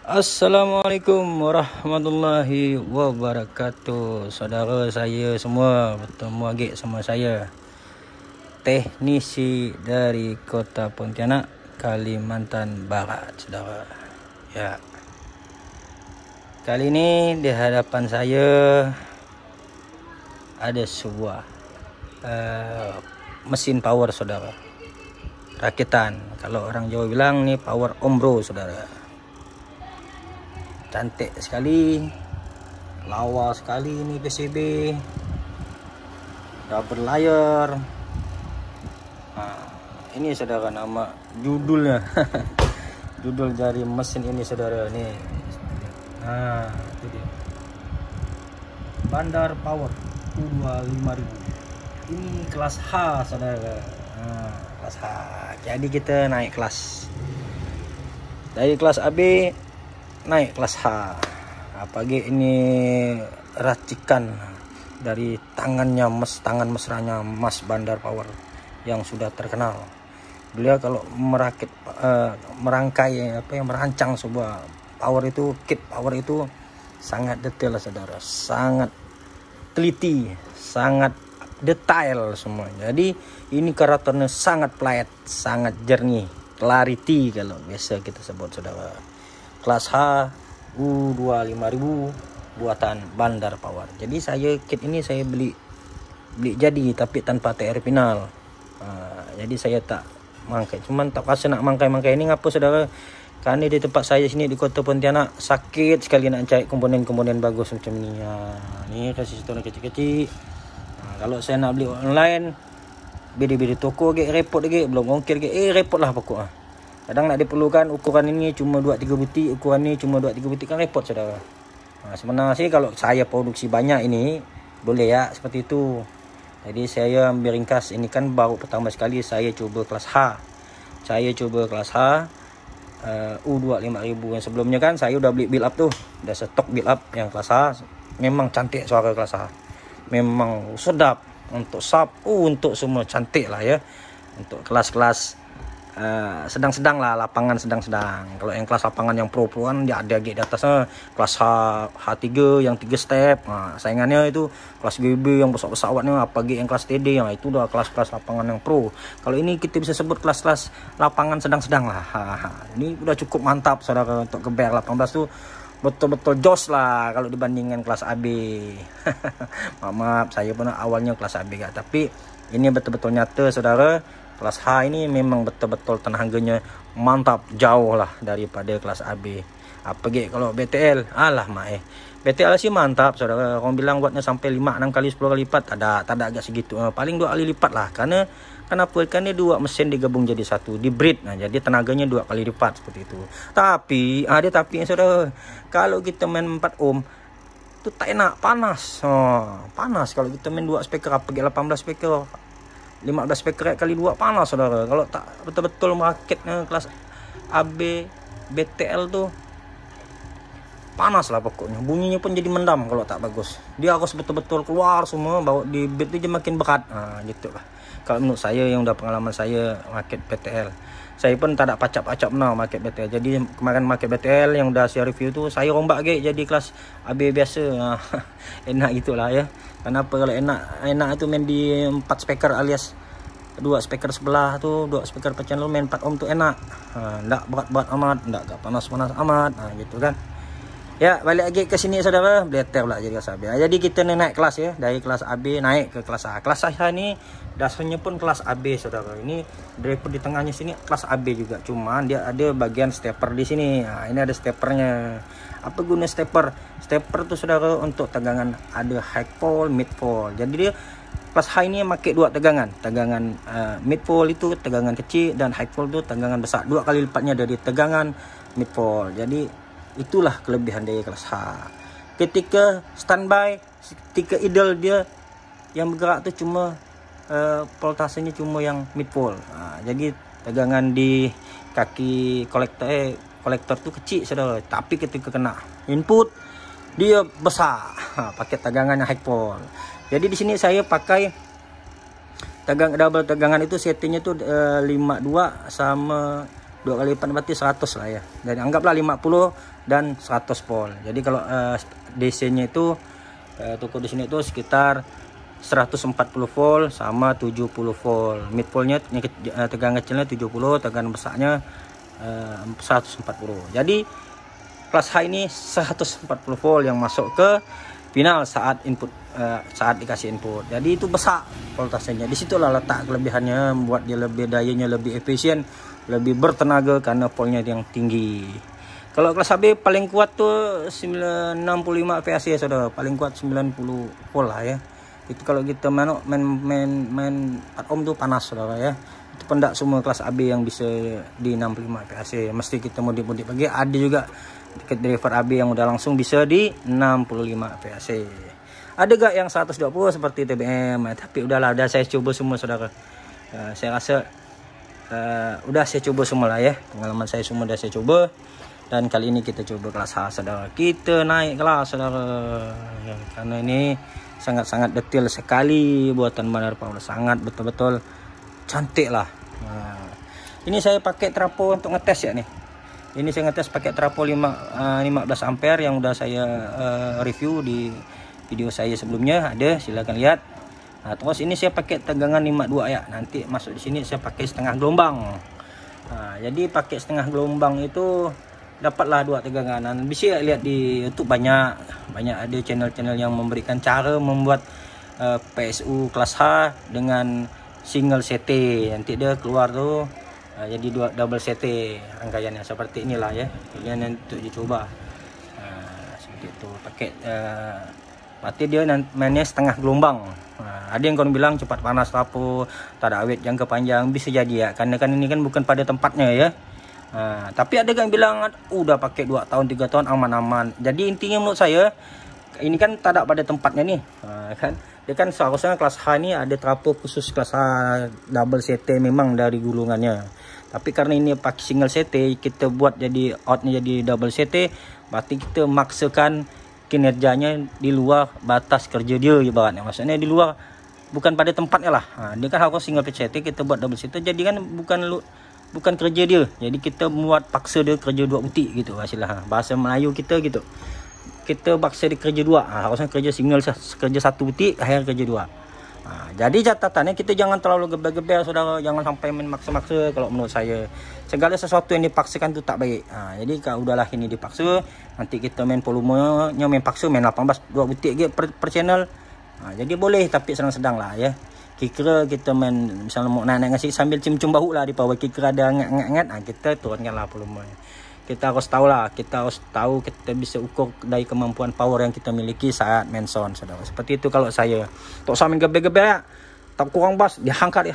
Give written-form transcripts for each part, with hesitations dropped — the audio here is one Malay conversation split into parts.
Assalamualaikum warahmatullahi wabarakatuh. Saudara saya semua, bertemu lagi sama saya, teknisi dari Kota Pontianak, Kalimantan Barat, saudara. Ya. Kali ini di hadapan saya ada sebuah mesin power, saudara. Rakitan. Kalau orang Jawa bilang nih power ombro, saudara. Cantik sekali, lawa sekali ini PCB, rubber layar. Nah, ini saudara nama judulnya. Judul dari mesin ini saudara nih. Nah, itu dia. Bandar Power U25000. Ini kelas H saudara. Nah, kelas H. Jadi kita naik kelas. Dari kelas AB naik kelas H. Apalagi ini racikan dari tangan mesranya Mas Bandar Power yang sudah terkenal. Beliau kalau merancang sebuah power itu, kit power itu sangat detail saudara, sangat teliti, sangat detail semua. Jadi ini karakternya sangat flat, sangat jernih, clarity kalau biasa kita sebut saudara. Kelas H U25000 buatan Bandar Power. Jadi saya kit ini saya beli jadi tapi tanpa TR final. Jadi saya tak mangkai, cuman tak pasal nak mangkai ini ngapa saudara? Karena di tempat saya sini di Kota Pontianak sakit sekali nak cari komponen-komponen bagus macam ni. Ni kasih situ kecil-kecil. Kalau saya nak beli online, beda-beda toko lagi repot lagi, belum ongkir lagi, repot lah pokok. Kadang nak diperlukan ukuran ini cuma 2-3 butir, ukuran ini cuma 2-3 butir, kan repot saudara. Sebenarnya sih kalau saya produksi banyak ini boleh ya seperti itu. Jadi saya ambil ringkas, ini kan baru pertama sekali saya coba kelas H. Saya coba kelas H U25000 yang sebelumnya kan saya udah beli build up tuh, udah stok build up yang kelas H. Memang cantik suara kelas H. Memang sedap untuk sub, untuk semua cantik lah ya. Untuk kelas-kelas sedang-sedang lah, lapangan sedang-sedang. Kalau yang kelas lapangan yang pro-proan dia ada di atasnya kelas H3 yang 3 step. Saingannya itu kelas GB yang besar-besar awatnya, apalagi yang kelas TD yang itu udah kelas-kelas lapangan yang pro. Kalau ini kita bisa sebut kelas-kelas lapangan sedang-sedang lah. Ini udah cukup mantap saudara untuk ke BR 18 tuh. Betul-betul jos lah kalau dibandingkan kelas AB. Maaf, saya pun awalnya kelas AB gak, tapi ini betul-betul nyata saudara. Kelas H ini memang betul-betul tenaganya mantap, jauh lah daripada kelas AB. Apalagi kalau BTL, BTL sih mantap saudara. Orang bilang buatnya sampai 5-6 kali 10 kali lipat, tak ada agak segitu. Paling 2 kali lipat lah. Kenapa? Karena dua mesin digabung jadi satu, di breed. Jadi tenaganya 2 kali lipat seperti itu. Tapi ada tapi saudara. Kalau kita main 4 ohm itu tak enak, panas. Panas kalau kita main 2 speaker, apalagi 18 speaker. 15 speaker kali 2 panas saudara. Kalau tak betul-betul merakitnya kelas AB BTL tuh panas lah pokoknya. Bunyinya pun jadi mendam kalau tak bagus. Dia harus betul-betul keluar semua, bawa di beat itu makin berat. Gitu lah. Kalau menurut saya yang udah pengalaman saya rakit BTL. Saya pun tak ada pacap-pacap benar rakit BTL. Jadi kemarin rakit BTL yang udah saya review tuh saya rombak lagi jadi kelas AB biasa. Enak gitulah ya. Kenapa kalau enak itu main di 4 speaker alias 2 speaker sebelah tuh, 2 speaker per channel, main 4 ohm tuh enak. Enggak berat-berat amat, enggak panas-panas amat. Gitu kan. Ya, balik lagi ke sini saudara, bleter pula jadi kelas AB. Jadi kita naik kelas ya, dari kelas AB naik ke kelas A. Kelas A ini dasarnya pun kelas AB saudara. Ini driver di tengahnya sini kelas AB juga, cuman dia ada bagian stepper di sini. Ini ada steppernya. Apa guna stepper? Stepper tuh saudara untuk tegangan, ada high pole, mid pole. Jadi dia kelas high ini pakai 2 tegangan. Tegangan mid pole itu tegangan kecil dan high pole itu tegangan besar. 2 kali lipatnya dari tegangan mid pole. Jadi itulah kelebihan dari kelas H. Ketika standby, ketika idle dia yang bergerak tuh cuma voltasenya cuma yang mid pole. Jadi tegangan di kaki kolektor tuh kecil saudara. Tapi ketika kena input dia besar. Pakai tegangannya high pole. Jadi di sini saya pakai double tegangan itu settingnya tuh 52 sama 2 kali lipat berarti 100 lah ya. Jadi anggaplah 50 dan 100 volt. Jadi kalau DC-nya itu toko di sini itu sekitar 140 volt sama 70 volt. Mid voltnya tegangan kecilnya 70, tegangan besarnya 140. Jadi kelas H ini 140 volt yang masuk ke final saat input, saat dikasih input. Jadi itu besar voltasenya. Disitulah letak kelebihannya, membuat dia lebih dayanya lebih efisien, lebih bertenaga karena voltnya yang tinggi. Kalau kelas AB paling kuat tuh 65 VAC ya saudara, paling kuat 90 volt lah ya. Itu kalau kita main 4 ohm tuh panas saudara ya. Itu pendak semua kelas AB yang bisa di 65 VAC. Mesti kita modif-modif lagi. Ada juga dekat driver AB yang udah langsung bisa di 65 VAC. Ada gak yang 120 seperti TBM? Tapi udah saya coba semua saudara. Saya rasa udah saya coba semua lah ya. Pengalaman saya semua udah saya coba. Dan kali ini kita coba kelas H saudara. Kita naik kelas saudara. Karena ini sangat-sangat detail sekali buatan Bandar Power. Sangat betul-betul cantik lah. Nah, ini saya pakai trapo untuk ngetes ya nih. Ini saya ngetes pakai trapo 15 ampere yang udah saya review di video saya sebelumnya. Ada, silahkan lihat. Nah, terus ini saya pakai tegangan 52 ya. Nanti masuk di sini saya pakai setengah gelombang. Nah, jadi pakai setengah gelombang itu dapatlah 2 tegangan. Bisa lihat di YouTube banyak ada channel-channel yang memberikan cara membuat PSU kelas H dengan single CT. Nanti dia keluar tuh jadi double CT rangkaiannya seperti inilah ya. Kalian untuk dicoba. Seperti itu pakai berarti dia mainnya setengah gelombang. Ada yang kau bilang cepat panas trapo, tak ada awet jangka panjang, bisa jadi ya. Karena kan ini kan bukan pada tempatnya ya. Tapi ada yang bilang udah pakai 2 tahun 3 tahun aman-aman. Jadi intinya menurut saya ini kan tak ada pada tempatnya nih. Kan dia kan seharusnya kelas H ini ada trapo khusus kelas H double CT memang dari gulungannya. Tapi karena ini pakai single CT, kita buat jadi outnya jadi double CT, berarti kita maksakan kinerjanya di luar batas kerja dia ibaratnya. Maksudnya di luar bukan pada tempatnya lah. Dia kan harus single CT, kita buat double CT, jadi kan bukan kerja dia. Jadi kita buat paksa dia kerja 2 butik gitu hasilnya. Bahasa Melayu kita gitu. Kita paksa dia kerja 2. Harusnya kerja single, kerja 1 butik, akhir kerja 2. Jadi catatannya kita jangan terlalu geber-geber saudara, jangan sampai main maksa-maksa kalau menurut saya. Segala sesuatu yang dipaksakan itu tak baik. Jadi kalau udahlah ini dipaksa, nanti kita main volumenya main paksa, main 18 2 butik per channel. Jadi boleh tapi sedang-sedang lah ya. Kira kita main misalnya mau naik ngasih sambil cium-cium bahu lah di bawah, kira ada ngat-ngat, kita turunkan lah volumenya. Kita harus tahu lah, kita bisa ukur dari kemampuan power yang kita miliki saat main sound saudara. Seperti itu kalau saya. Tak usah main geber-geber ya. Tak kurang bass, diangkat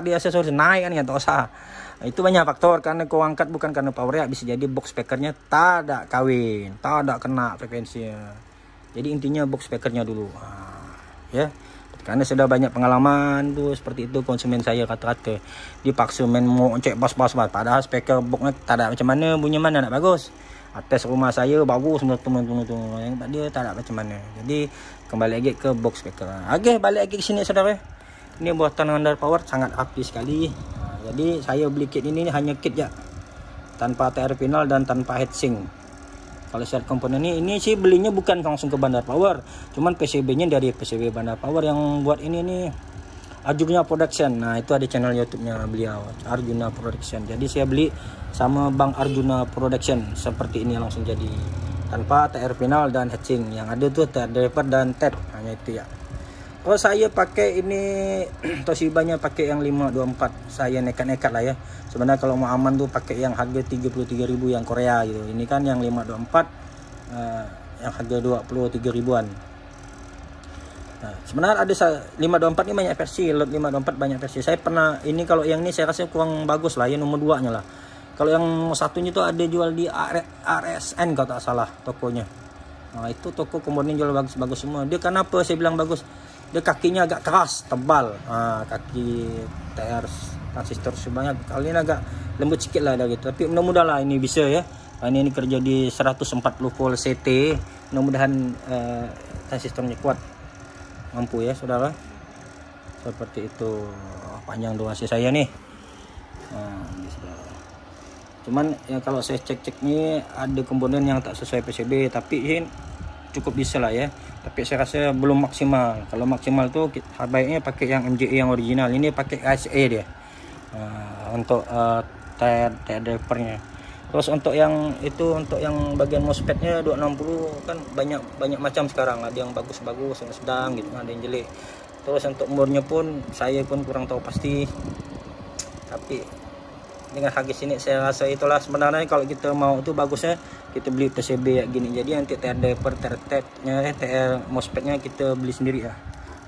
di aksesoris naik kan ya, tak usah. Itu banyak faktor, karena kau angkat bukan karena power ya, bisa jadi box speakernya tak ada kawin, tak ada kena frekuensinya. Jadi intinya box speakernya dulu. Ya. Karena sudah banyak pengalaman tuh seperti itu konsumen saya rata-rata dipaksa main mau cek bas-bas padahal speaker boxnya tak ada macam mana, bunyi mana nak bagus. Atas rumah saya bagus menurut teman-teman yang tak dia tak ada macam mana. Jadi kembali lagi ke box speaker. Oke, balik lagi ke sini saudara. Ini buatan Bandar Power sangat rapi sekali. Jadi saya beli kit ini hanya kit ya. Tanpa TR final dan tanpa heatsink. Kalau share komponen ini sih belinya bukan langsung ke Bandar Power, cuman PCB-nya dari PCB Bandar Power yang buat ini nih Arjuna Production. Nah itu ada channel YouTube-nya beliau, Arjuna Production. Jadi saya beli sama Bang Arjuna Production seperti ini langsung jadi tanpa TR final dan heatsink. Yang ada tuh TR driver dan tab, hanya itu ya. Kalau saya pakai ini Toshiba-nya pakai yang 524, saya nekat-nekat lah ya. Sebenarnya kalau mau aman tuh pakai yang harga 33.000 yang Korea gitu. Ini kan yang 524 yang harga 23 ribuan. Nah, sebenarnya ada 524 ini banyak versi, lot 524 banyak versi. Saya pernah ini, kalau yang ini saya rasa kurang bagus lah ya, nomor 2-nya lah. Kalau yang satunya tuh ada jual di RSN kalau tak salah tokonya. Nah, itu toko kemudian jual bagus-bagus semua. Dia kenapa saya bilang bagus? Dia kakinya agak keras, tebal. Kaki TR transistor sebanyak, kali ini agak lembut sedikit lah dah gitu. Tapi mudah-mudahan lah ini bisa ya. Ini kerja di 140 volt CT. Mudah-mudahan transistornya kuat, mampu ya saudara. Seperti itu panjang durasi saya nih. Cuman ya kalau saya cek nih ada komponen yang tak sesuai PCB, tapi ini cukup bisa lah ya. Tapi saya rasa belum maksimal. Kalau maksimal tuh baiknya pakai yang MJE yang original. Ini pakai ASE dia untuk tire drivernya. Terus untuk yang itu, untuk yang bagian MOSFET-nya 260 kan banyak macam sekarang. Ada yang bagus-bagus, yang sedang gitu, ada yang jelek. Terus untuk umurnya pun saya pun kurang tahu pasti. Tapi dengan harga sini saya rasa itulah sebenarnya kalau kita mau itu bagusnya kita beli PCB kayak gini. Jadi nanti TR driver, TR tapnya, TR MOSFET-nya kita beli sendiri ya.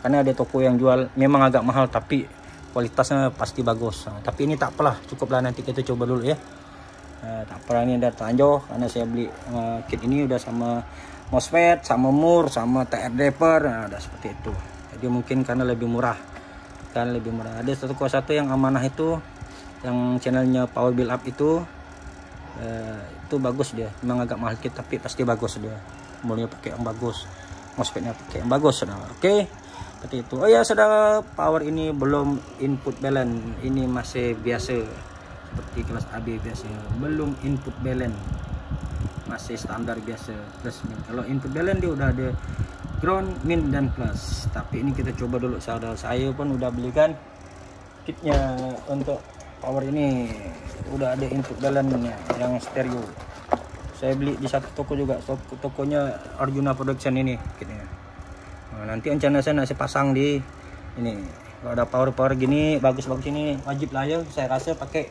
Karena ada toko yang jual memang agak mahal tapi kualitasnya pasti bagus. Nah, tapi ini tak apalah, cukuplah nanti kita coba dulu ya. Tak apalah, ini udah terlanjur karena saya beli kit ini udah sama MOSFET, sama mur, sama TR driver. Nah, udah seperti itu. Jadi mungkin karena lebih murah. Kan lebih murah. Ada satu yang amanah itu yang channelnya Power Build Up itu bagus dia. Memang agak mahal dikit tapi pasti bagus dia. Mulanya pakai yang bagus, MOSFET-nya pakai yang bagus, saudara. Oke, seperti itu. Oh ya, saudara, power ini belum input balance. Ini masih biasa seperti kelas AB biasa. Belum input balance. Masih standar biasa plus min. Kalau input balance dia udah ada ground, min dan plus. Tapi ini kita coba dulu, saudara. Saya pun udah belikan kitnya untuk power ini, udah ada input balance-nya yang stereo. Saya beli di satu toko juga, tokonya Arjuna Production ini kitnya. Nah, nanti rencana saya nak pasang di ini. Kalau ada power gini bagus-bagus ini wajib lah ya. Saya rasa pakai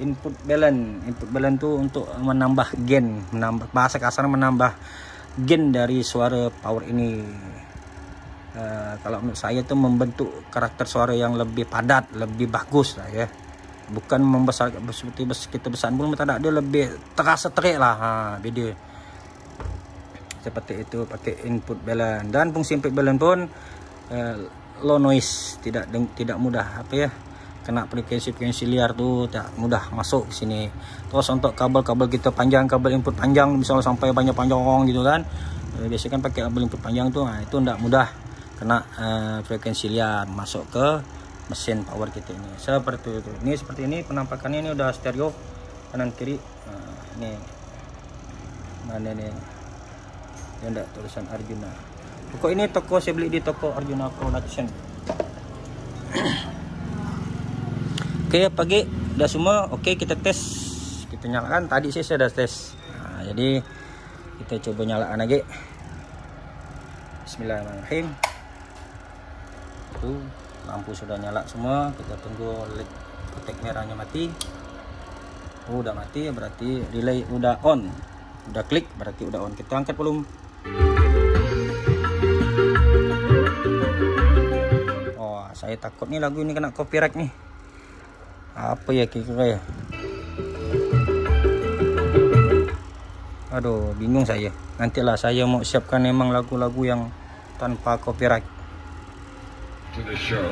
input balance. Input balance tuh untuk menambah gain, bahasa kasar menambah gain dari suara power ini. Kalau menurut saya tuh membentuk karakter suara yang lebih padat, lebih bagus lah ya. Bukan membesar seperti kita besar pun tak ada, dia lebih terasa terik lah. Beda seperti itu pakai input balance. Dan fungsi input balance pun low noise, tidak mudah apa ya, kena frekuensi liar tuh tak mudah masuk ke sini. Terus untuk kabel kita panjang, kabel input panjang misalnya sampai banyak panjang gitu kan, biasanya kan pakai kabel input panjang tuh, nah itu tidak mudah kena frekuensi liar masuk ke mesin power kita ini. Seperti itu. Ini seperti ini penampakannya. Ini udah stereo kanan kiri. Ini mana nih yang ada tulisan Arjuna. Toko ini toko saya beli di toko Arjuna Production. Oke, pagi udah semua. Oke, kita tes, kita nyalakan. Tadi sih saya udah tes. Nah, jadi kita coba nyalakan lagi. Bismillahirrahmanirrahim. Tuh, lampu sudah nyala semua. Kita tunggu LED kotak merahnya mati. Udah mati berarti relay udah on. Udah klik berarti udah on. Kita angkat volume. Oh, saya takut nih lagu ini kena copyright nih. Apa ya kira-kira ya? Aduh, bingung saya. Nantilah saya mau siapkan memang lagu-lagu yang tanpa copyright. To the show,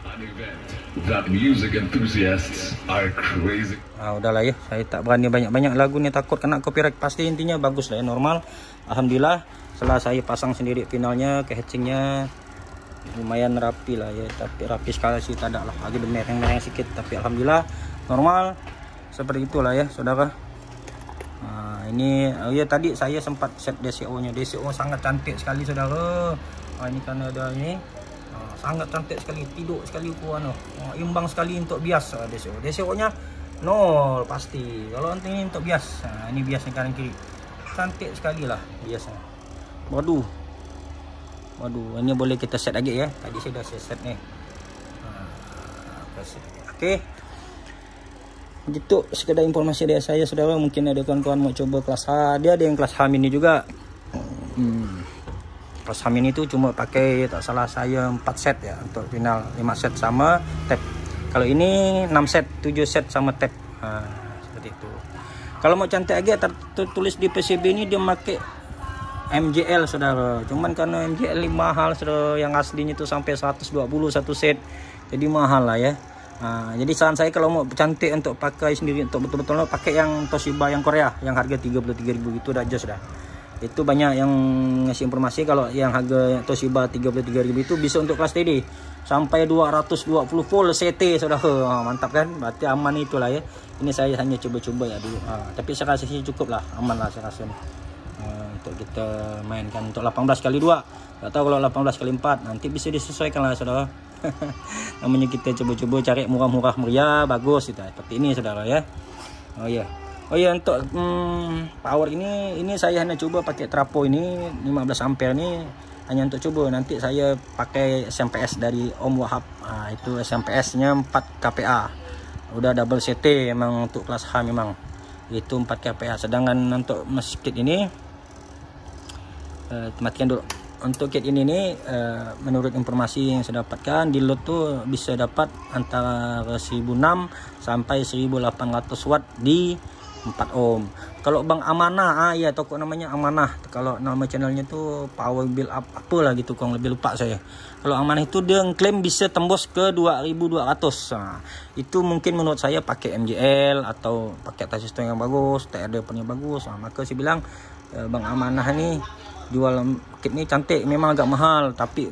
an event that music enthusiasts are crazy. Udahlah ya, saya tak berani banyak-banyak lagu nih, takut kena copyright. Pasti intinya bagus lah ya, normal. Alhamdulillah setelah saya pasang sendiri finalnya ke heatsinknya lumayan rapi lah ya, tapi rapi sekali sih, tak ada lah lagi mereng-mereng sedikit, tapi alhamdulillah normal. Seperti itulah ya saudara. Ini ya tadi saya sempat set DCO nya. DCO sangat cantik sekali saudara. Ini karena ada ini sangat cantik sekali, tidur sekali imbang sekali untuk bias. DCO nya 0 pasti. Kalau nanti ini untuk bias, ini biasnya kanan kiri cantik sekali lah biasanya. Waduh, ini boleh kita set lagi ya. Tadi saya dah set nih. Oke, begitu sekedar informasi dari saya saudara. Mungkin ada kawan-kawan mau coba kelas H, dia ada yang kelas H mini juga. Kelas H mini itu cuma pakai, tak salah saya 4 set ya untuk final, 5 set sama tab. Kalau ini 6 set, 7 set sama tab. Seperti itu. Kalau mau cantik lagi tertulis di PCB ini dia pakai MJL saudara. Cuman karena MJL ini mahal saudara, yang aslinya itu sampai 120 satu set. Jadi mahal lah ya. Jadi saran saya kalau mau cantik untuk pakai sendiri, untuk betul-betul pakai yang Toshiba yang Korea yang harga 33.000 itu udah jos dah. Itu banyak yang ngasih informasi kalau yang harga Toshiba 33.000 itu bisa untuk kelas TD. sampai 220 volt CT saudara. Mantap kan? Berarti aman itulah ya. Ini saya hanya coba-coba ya dulu. Tapi saya rasa sih cukup lah, aman lah saya rasa nih. Untuk kita mainkan untuk 18 kali 2. Tak tahu kalau 18 kali 4 nanti bisa disesuaikan lah saudara. Namanya kita coba-coba cari murah-murah meriah bagus gitu. Seperti ini saudara ya. Oh ya untuk power ini saya hanya coba pakai trapo ini 15 ampere ini hanya untuk coba. Nanti saya pakai SMPS dari Om Wahab. Itu SMPS nya 4 kPa. Udah double CT memang untuk kelas H memang. Itu 4 kPa. Sedangkan untuk mesin kit ini matikan dulu. Untuk kit ini nih menurut informasi yang saya dapatkan di lot tuh bisa dapat antara 1006 sampai 1800 watt di 4 ohm. Kalau Bang Amanah, ya toko namanya Amanah. Kalau nama channelnya tuh Power Build Up apalah gitu, kurang lebih lupa saya. Kalau Amanah itu dia klaim bisa tembus ke 2200. Nah, itu mungkin menurut saya pakai MJL atau pakai transistor yang bagus, TRD punya bagus. Nah, maka saya bilang Bang Amanah nih jual kit ini cantik, memang agak mahal tapi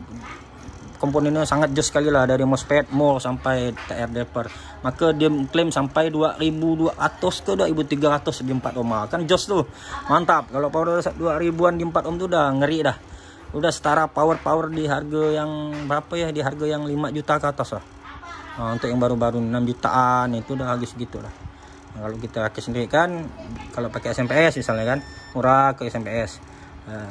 komponennya sangat jos sekali lah, dari MOSFET, MOR sampai TRD per. Maka dia klaim sampai 2200 ke 2300 di 4 ohm. Kan jos tuh. Mantap. Kalau power 2000-an di 4 ohm tuh udah ngeri dah. Udah setara power di harga yang berapa ya? Di harga yang 5 juta ke atas lah. Nah, untuk yang baru-baru 6 jutaan itu udah habis segitu lah. Nah, kalau kita pakai sendiri kan, kalau pakai SMPS misalnya kan, murah ke SMPS.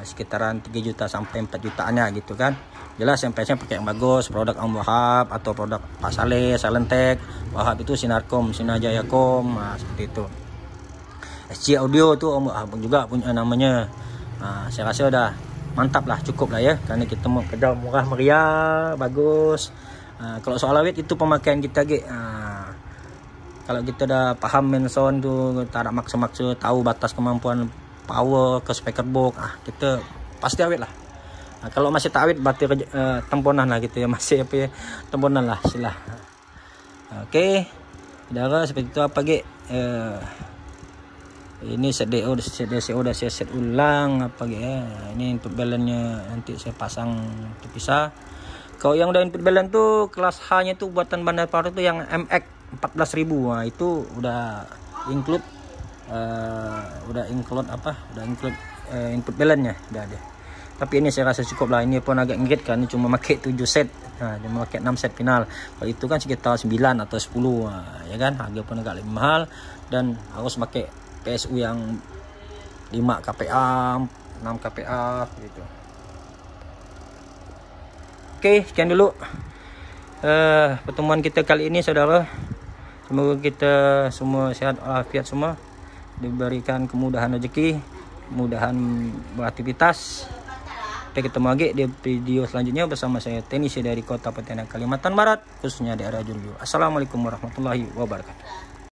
Sekitaran 3 juta sampai 4 jutaannya gitu kan. Jelas SMPS-nya pakai yang bagus, produk Om Wahab atau produk Pak Saleh, Salentek. Wahab itu Sinarkom, Sinajayakom, seperti itu. SC Audio tuh Om Wahab juga punya namanya. Saya rasa udah mantap lah, cukup lah ya, karena kita mau pedal murah meriah, bagus. Kalau soal awet itu pemakaian kita kalau kita udah paham main sound tuh, tak ada maksa-maksa, tahu batas kemampuan power ke speaker box, kita pasti awet lah. Kalau masih tak awet berarti temponan lah gitu ya, masih apa ya, temponan lah silah. Oke, saudara, seperti itu apa ini CDO udah saya set ulang apa ini input balance-nya nanti saya pasang terpisah. Kalau yang udah input balance tuh kelas H nya tuh buatan Bandar Baru tuh yang MX 14.000, itu udah include input balance-nya udah ada. Tapi ini saya rasa cukup lah, ini pun agak ngirit kan, cuma pakai 7 set. Cuma pakai 6 set final. Kalau itu kan sekitar 9 atau 10 ya kan, harga pun agak lebih mahal dan harus pakai PSU yang 5 kPa, 6 kPa gitu. Oke, sekian dulu pertemuan kita kali ini saudara. Semoga kita semua sehat walafiat semua, diberikan kemudahan rezeki, kemudahan beraktivitas. Kita ketemu lagi di video selanjutnya bersama saya Tenisi dari Kota Pontianak, Kalimantan Barat, khususnya daerah Julu. Assalamualaikum warahmatullahi wabarakatuh.